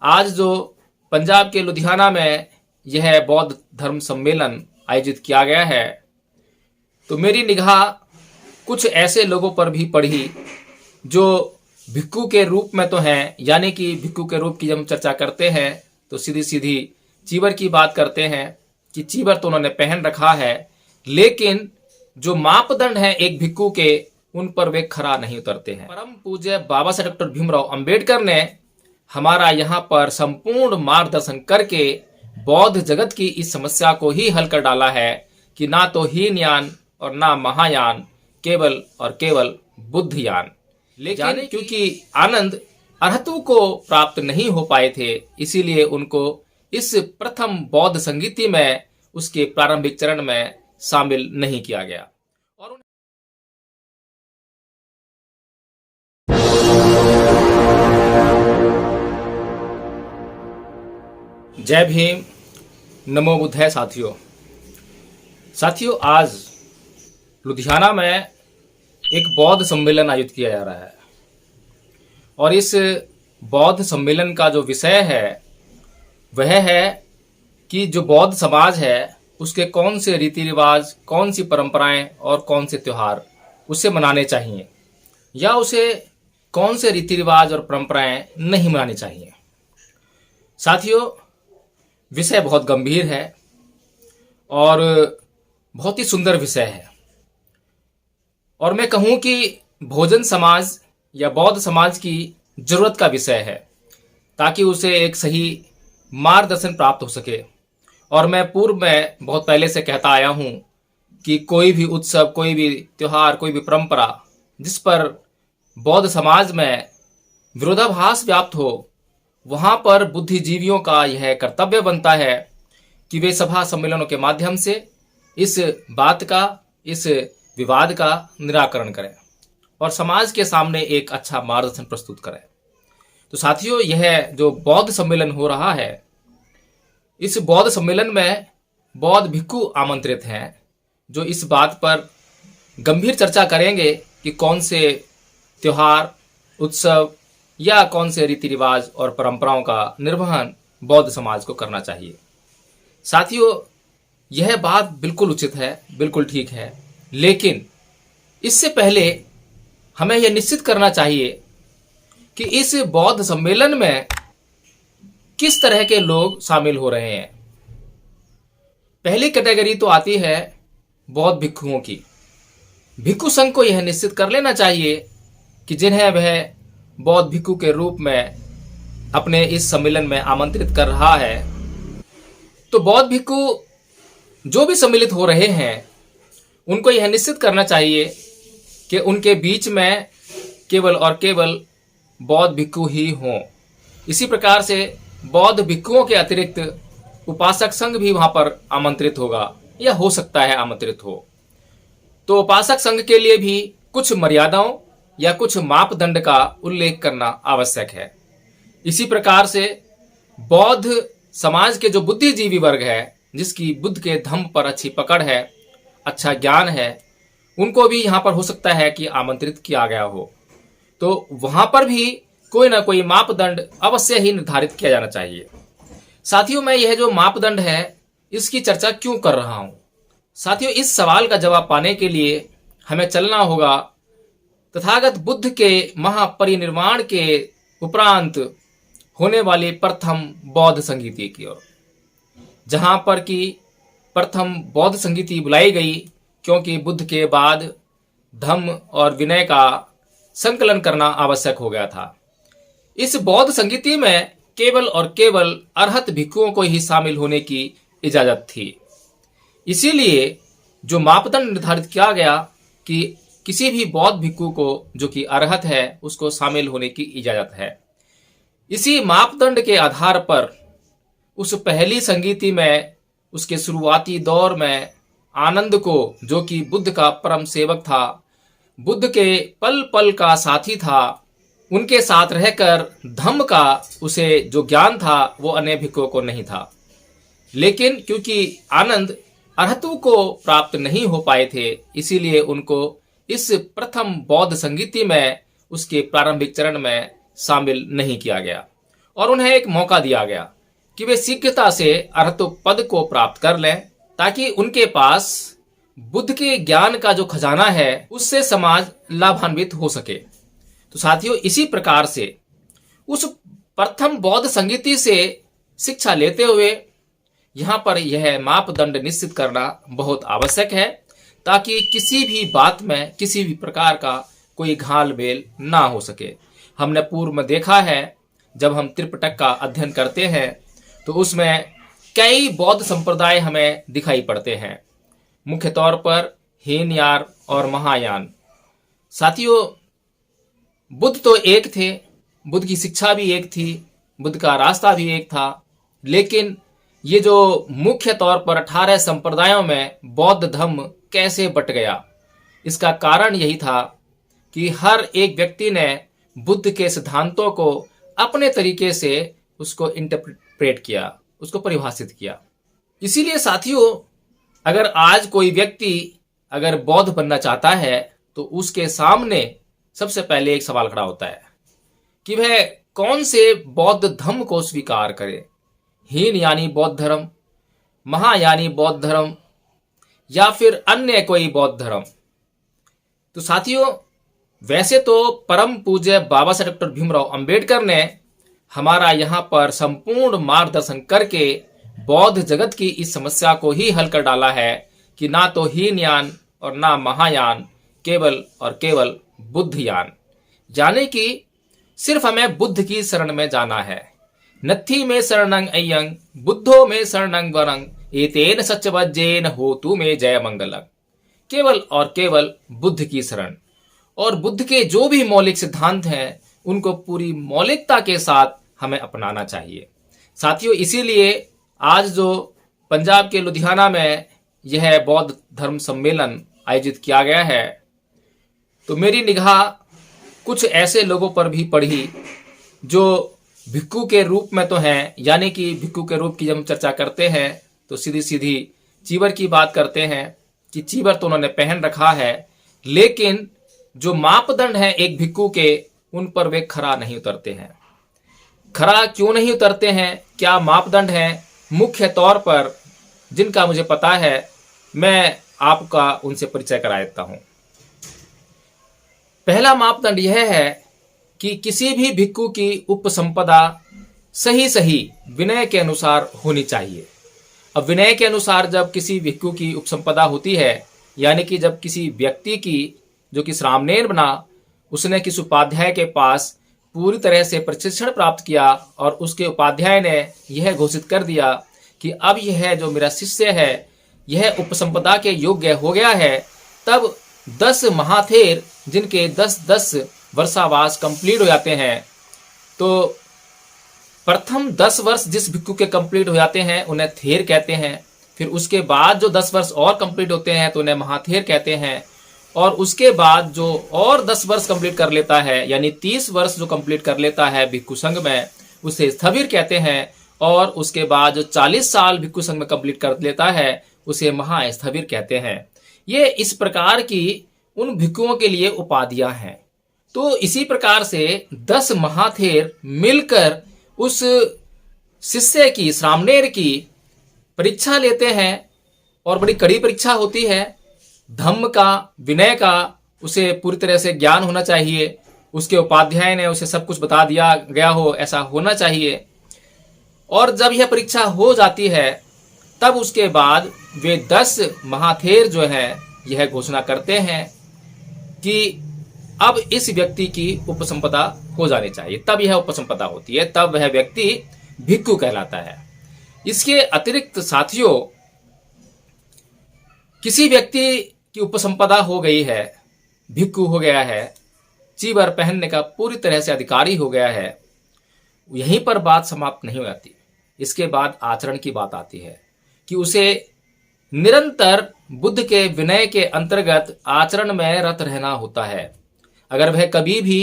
आज जो पंजाब के लुधियाना में यह बौद्ध धर्म सम्मेलन आयोजित किया गया है, तो मेरी निगाह कुछ ऐसे लोगों पर भी पड़ी जो भिक्खु के रूप में तो हैं, यानी कि भिक्खु के रूप की जब हम चर्चा करते हैं तो सीधी सीधी चीवर की बात करते हैं कि चीवर तो उन्होंने पहन रखा है, लेकिन जो मापदंड हैं एक भिक्खु के, उन पर वे खरा नहीं उतरते हैं। परम पूज्य बाबा साहब डॉक्टर भीमराव अंबेडकर ने हमारा यहाँ पर संपूर्ण मार्गदर्शन करके बौद्ध जगत की इस समस्या को ही हल कर डाला है कि ना तो हीनयान और ना महायान, केवल और केवल बुद्धयान। लेकिन क्योंकि आनंद अरहतों को प्राप्त नहीं हो पाए थे, इसीलिए उनको इस प्रथम बौद्ध संगीति में उसके प्रारंभिक चरण में शामिल नहीं किया गया। और जय भीम, नमो बुद्धाय। साथियों, आज लुधियाना में एक बौद्ध सम्मेलन आयोजित किया जा रहा है और इस बौद्ध सम्मेलन का जो विषय है वह है कि जो बौद्ध समाज है उसके कौन से रीति रिवाज, कौन सी परंपराएं और कौन से त्योहार उसे मनाने चाहिए या उसे कौन से रीति रिवाज और परंपराएं नहीं मनानी चाहिए। साथियों, विषय बहुत गंभीर है और बहुत ही सुंदर विषय है, और मैं कहूं कि भोजन समाज या बौद्ध समाज की जरूरत का विषय है ताकि उसे एक सही मार्गदर्शन प्राप्त हो सके। और मैं पूर्व में बहुत पहले से कहता आया हूं कि कोई भी उत्सव, कोई भी त्योहार, कोई भी परंपरा जिस पर बौद्ध समाज में विरोधाभास व्याप्त हो, वहां पर बुद्धिजीवियों का यह कर्तव्य बनता है कि वे सभा सम्मेलनों के माध्यम से इस बात का, इस विवाद का निराकरण करें और समाज के सामने एक अच्छा मार्गदर्शन प्रस्तुत करें। तो साथियों, यह जो बौद्ध सम्मेलन हो रहा है, इस बौद्ध सम्मेलन में बौद्ध भिक्खु आमंत्रित हैं जो इस बात पर गंभीर चर्चा करेंगे कि कौन से त्योहार, उत्सव या कौन से रीति रिवाज और परंपराओं का निर्वहन बौद्ध समाज को करना चाहिए। साथियों, यह बात बिल्कुल उचित है, बिल्कुल ठीक है, लेकिन इससे पहले हमें यह निश्चित करना चाहिए कि इस बौद्ध सम्मेलन में किस तरह के लोग शामिल हो रहे हैं। पहली कैटेगरी तो आती है बौद्ध भिक्खुओं की। भिक्खु संघ को यह निश्चित कर लेना चाहिए कि जिन्हें वह बौद्ध भिक्खु के रूप में अपने इस सम्मेलन में आमंत्रित कर रहा है, तो बौद्ध भिक्खु जो भी सम्मिलित हो रहे हैं उनको यह निश्चित करना चाहिए कि उनके बीच में केवल और केवल बौद्ध भिक्खु ही हों। इसी प्रकार से बौद्ध भिक्खुओं के अतिरिक्त उपासक संघ भी वहां पर आमंत्रित होगा या हो सकता है आमंत्रित हो। तो उपासक संघ के लिए भी कुछ मर्यादाओं या कुछ मापदंड का उल्लेख करना आवश्यक है। इसी प्रकार से बौद्ध समाज के जो बुद्धिजीवी वर्ग है, जिसकी बुद्ध के धम्म पर अच्छी पकड़ है, अच्छा ज्ञान है, उनको भी यहाँ पर हो सकता है कि आमंत्रित किया गया हो। तो वहां पर भी कोई ना कोई मापदंड अवश्य ही निर्धारित किया जाना चाहिए। साथियों, मैं यह जो मापदंड है इसकी चर्चा क्यों कर रहा हूं? साथियों, इस सवाल का जवाब पाने के लिए हमें चलना होगा तथागत बुद्ध के महापरिनिर्वाण के उपरांत होने वाली प्रथम बौद्ध संगीति की ओर, जहां पर कि प्रथम बौद्ध संगीति बुलाई गई क्योंकि बुद्ध के बाद धम्म और विनय का संकलन करना आवश्यक हो गया था। इस बौद्ध संगीति में केवल और केवल अरहत भिक्खुओं को ही शामिल होने की इजाजत थी। इसीलिए जो मापदंड निर्धारित किया गया कि किसी भी बौद्ध भिक्खु को जो कि अरहत है उसको शामिल होने की इजाजत है। इसी मापदंड के आधार पर उस पहली संगीति में, उसके शुरुआती दौर में, आनंद को, जो कि बुद्ध का परम सेवक था, बुद्ध के पल पल का साथी था, उनके साथ रहकर धम्म का उसे जो ज्ञान था वो अन्य भिक्खुओं को नहीं था। लेकिन क्योंकि आनंद अरहतों को प्राप्त नहीं हो पाए थे, इसीलिए उनको इस प्रथम बौद्ध संगीति में उसके प्रारंभिक चरण में शामिल नहीं किया गया। और उन्हें एक मौका दिया गया कि वे शीघ्रता से अर्हत पद को प्राप्त कर लें, ताकि उनके पास बुद्ध के ज्ञान का जो खजाना है उससे समाज लाभान्वित हो सके। तो साथियों, इसी प्रकार से उस प्रथम बौद्ध संगीति से शिक्षा लेते हुए यहाँ पर यह मापदंड निश्चित करना बहुत आवश्यक है, ताकि किसी भी बात में किसी भी प्रकार का कोई घाल मेल ना हो सके। हमने पूर्व में देखा है, जब हम त्रिपिटक का अध्ययन करते हैं तो उसमें कई बौद्ध संप्रदाय हमें दिखाई पड़ते हैं, मुख्य तौर पर हीनयान और महायान। साथियों, बुद्ध तो एक थे, बुद्ध की शिक्षा भी एक थी, बुद्ध का रास्ता भी एक था, लेकिन ये जो मुख्य तौर पर 18 संप्रदायों में बौद्ध धर्म कैसे बट गया, इसका कारण यही था कि हर एक व्यक्ति ने बुद्ध के सिद्धांतों को अपने तरीके से उसको इंटरप्रेट किया, उसको परिभाषित किया। इसीलिए साथियों, अगर आज कोई व्यक्ति अगर बौद्ध बनना चाहता है तो उसके सामने सबसे पहले एक सवाल खड़ा होता है कि वह कौन से बौद्ध धर्म को स्वीकार करे, हीन यानी बौद्ध धर्म, महा यानी बौद्ध धर्म, या फिर अन्य कोई बौद्ध धर्म। तो साथियों, वैसे तो परम पूज्य बाबा साहेब डॉक्टर भीमराव अंबेडकर ने हमारा यहाँ पर संपूर्ण मार्गदर्शन करके बौद्ध जगत की इस समस्या को ही हल कर डाला है कि ना तो हीनयान और ना महायान, केवल और केवल बुद्धयान, यानी कि सिर्फ हमें बुद्ध की शरण में जाना है। नत्थी में शरणं अय्यं बुद्धो में शरणं वरं एतेन सच्चवज्जेन होतु में जय मंगलं। केवल और केवल बुद्ध की शरण, और बुद्ध के जो भी मौलिक सिद्धांत हैं उनको पूरी मौलिकता के साथ हमें अपनाना चाहिए। साथियों, इसीलिए आज जो पंजाब के लुधियाना में यह बौद्ध धर्म सम्मेलन आयोजित किया गया है, तो मेरी निगाह कुछ ऐसे लोगों पर भी पड़ी जो भिक्खु के रूप में तो हैं, यानी कि भिक्खु के रूप की जब हम चर्चा करते हैं तो सीधी सीधी चीवर की बात करते हैं कि चीवर तो उन्होंने पहन रखा है, लेकिन जो मापदंड है एक भिक्खु के, उन पर वे खरा नहीं उतरते हैं। खरा क्यों नहीं उतरते हैं, क्या मापदंड हैं, मुख्य तौर पर जिनका मुझे पता है, मैं आपका उनसे परिचय करा देता हूं। पहला मापदंड यह है कि किसी भी भिक्खु की उपसंपदा सही सही विनय के अनुसार होनी चाहिए। अब विनय के अनुसार जब किसी भिक्खु की उपसंपदा होती है, यानी कि जब किसी व्यक्ति की जो कि श्रामणेर बना, उसने किसी उपाध्याय के पास पूरी तरह से प्रशिक्षण प्राप्त किया और उसके उपाध्याय ने यह घोषित कर दिया कि अब यह जो मेरा शिष्य है यह उपसंपदा के योग्य हो गया है, तब 10 महाथेर जिनके 10-10 वर्षावास कंप्लीट हो जाते हैं, तो प्रथम 10 वर्ष जिस भिक्खु के कंप्लीट हो जाते हैं उन्हें थेर कहते हैं। फिर उसके बाद जो 10 वर्ष और कंप्लीट होते हैं तो उन्हें महाथेर कहते हैं, और उसके बाद जो और 10 वर्ष कंप्लीट कर लेता है, यानी 30 वर्ष जो कंप्लीट कर लेता है भिक्खु संघ में, उसे स्थविर कहते हैं। और उसके बाद जो 40 साल भिक्खु संघ में कंप्लीट कर लेता है उसे महास्थविर कहते हैं। ये इस प्रकार की उन भिक्खुओं के लिए उपाधियां हैं। तो इसी प्रकार से 10 महाथेर मिलकर उस शिष्य की, श्रामणेर की परीक्षा लेते हैं, और बड़ी कड़ी परीक्षा होती है। धम्म का, विनय का उसे पूरी तरह से ज्ञान होना चाहिए, उसके उपाध्याय ने उसे सब कुछ बता दिया गया हो, ऐसा होना चाहिए। और जब यह परीक्षा हो जाती है तब उसके बाद वे 10 महाथेर जो है यह घोषणा करते हैं कि अब इस व्यक्ति की उपसंपदा हो जानी चाहिए। तब यह उपसंपदा होती है, तब वह व्यक्ति भिक्खु कहलाता है। इसके अतिरिक्त साथियों, किसी व्यक्ति की उपसंपदा हो गई है, भिक्खु हो गया है, चीवर पहनने का पूरी तरह से अधिकारी हो गया है, यहीं पर बात समाप्त नहीं हो जाती। इसके बाद आचरण की बात आती है कि उसे निरंतर बुद्ध के विनय के अंतर्गत आचरण में रत रहना होता है। अगर वह कभी भी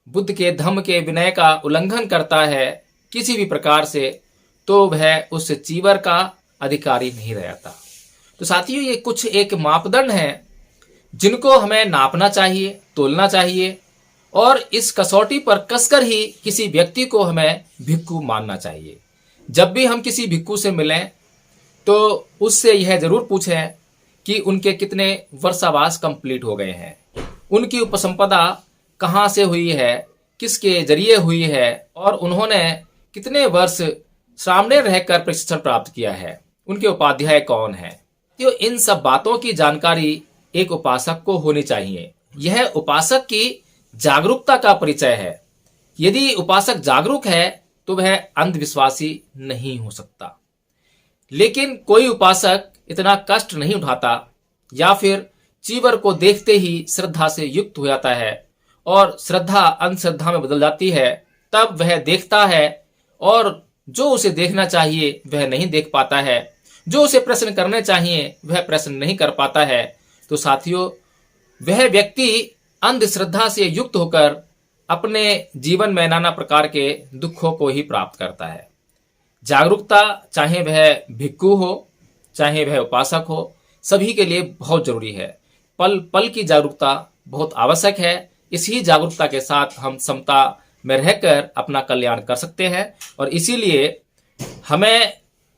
बुद्ध के धम्म के विनय का उल्लंघन करता है किसी भी प्रकार से, तो वह उस चीवर का अधिकारी नहीं रहता। तो साथियों, ये कुछ एक मापदंड हैं जिनको हमें नापना चाहिए, तोलना चाहिए, और इस कसौटी पर कसकर ही किसी व्यक्ति को हमें भिक्खु मानना चाहिए। जब भी हम किसी भिक्खु से मिलें तो उससे यह जरूर पूछें कि उनके कितने वर्षावास कंप्लीट हो गए हैं, उनकी उपसंपदा कहाँ से हुई है, किसके जरिए हुई है और उन्होंने कितने वर्ष सामने रहकर प्रशिक्षण प्राप्त किया है, उनके उपाध्याय कौन है। तो इन सब बातों की जानकारी एक उपासक को होनी चाहिए। यह उपासक की जागरूकता का परिचय है। यदि उपासक जागरूक है तो वह अंधविश्वासी नहीं हो सकता। लेकिन कोई उपासक इतना कष्ट नहीं उठाता या फिर चीवर को देखते ही श्रद्धा से युक्त हो जाता है और श्रद्धा अंधश्रद्धा में बदल जाती है, तब वह देखता है और जो उसे देखना चाहिए वह नहीं देख पाता है, जो उसे प्रश्न करने चाहिए वह प्रश्न नहीं कर पाता है। तो साथियों, वह व्यक्ति अंधश्रद्धा से युक्त होकर अपने जीवन में नाना प्रकार के दुखों को ही प्राप्त करता है। जागरूकता, चाहे वह भिक्खु हो चाहे वह उपासक हो, सभी के लिए बहुत जरूरी है। पल पल की जागरूकता बहुत आवश्यक है। इसी जागरूकता के साथ हम समता में रहकर अपना कल्याण कर सकते हैं और इसीलिए हमें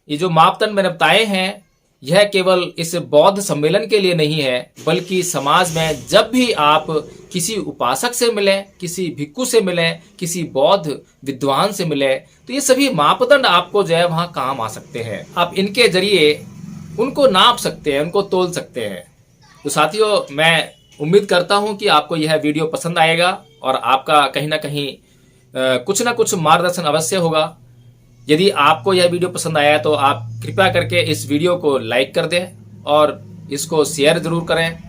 ये जो मापदंड मैंने बताए हैं, यह केवल इस बौद्ध सम्मेलन के लिए नहीं है, बल्कि समाज में जब भी आप किसी उपासक से मिलें, किसी भिक्खु से मिलें, किसी बौद्ध विद्वान से मिलें, तो ये सभी मापदंड आपको जो है वहां काम आ सकते हैं। आप इनके जरिए उनको नाप सकते हैं, उनको तोल सकते हैं। तो साथियों, मैं उम्मीद करता हूं कि आपको यह वीडियो पसंद आएगा और आपका कहीं ना कहीं कुछ ना कुछ मार्गदर्शन अवश्य होगा। यदि आपको यह वीडियो पसंद आया तो आप कृपया करके इस वीडियो को लाइक कर दें और इसको शेयर जरूर करें,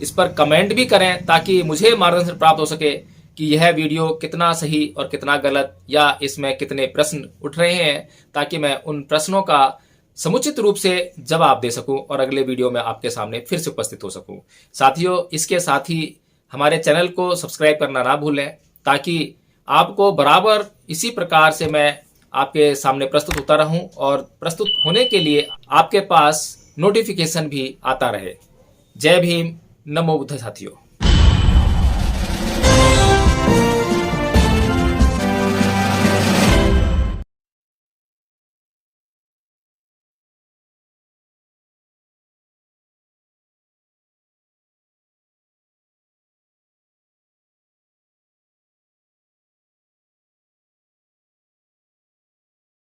इस पर कमेंट भी करें ताकि मुझे मार्गदर्शन प्राप्त हो सके कि यह वीडियो कितना सही और कितना गलत या इसमें कितने प्रश्न उठ रहे हैं, ताकि मैं उन प्रश्नों का समुचित रूप से जवाब दे सकूं और अगले वीडियो में आपके सामने फिर से उपस्थित हो सकूं। साथियों, इसके साथ ही हमारे चैनल को सब्सक्राइब करना ना भूलें ताकि आपको बराबर इसी प्रकार से मैं आपके सामने प्रस्तुत होता रहूं और प्रस्तुत होने के लिए आपके पास नोटिफिकेशन भी आता रहे। जय भीम, नमो बुद्ध साथियों।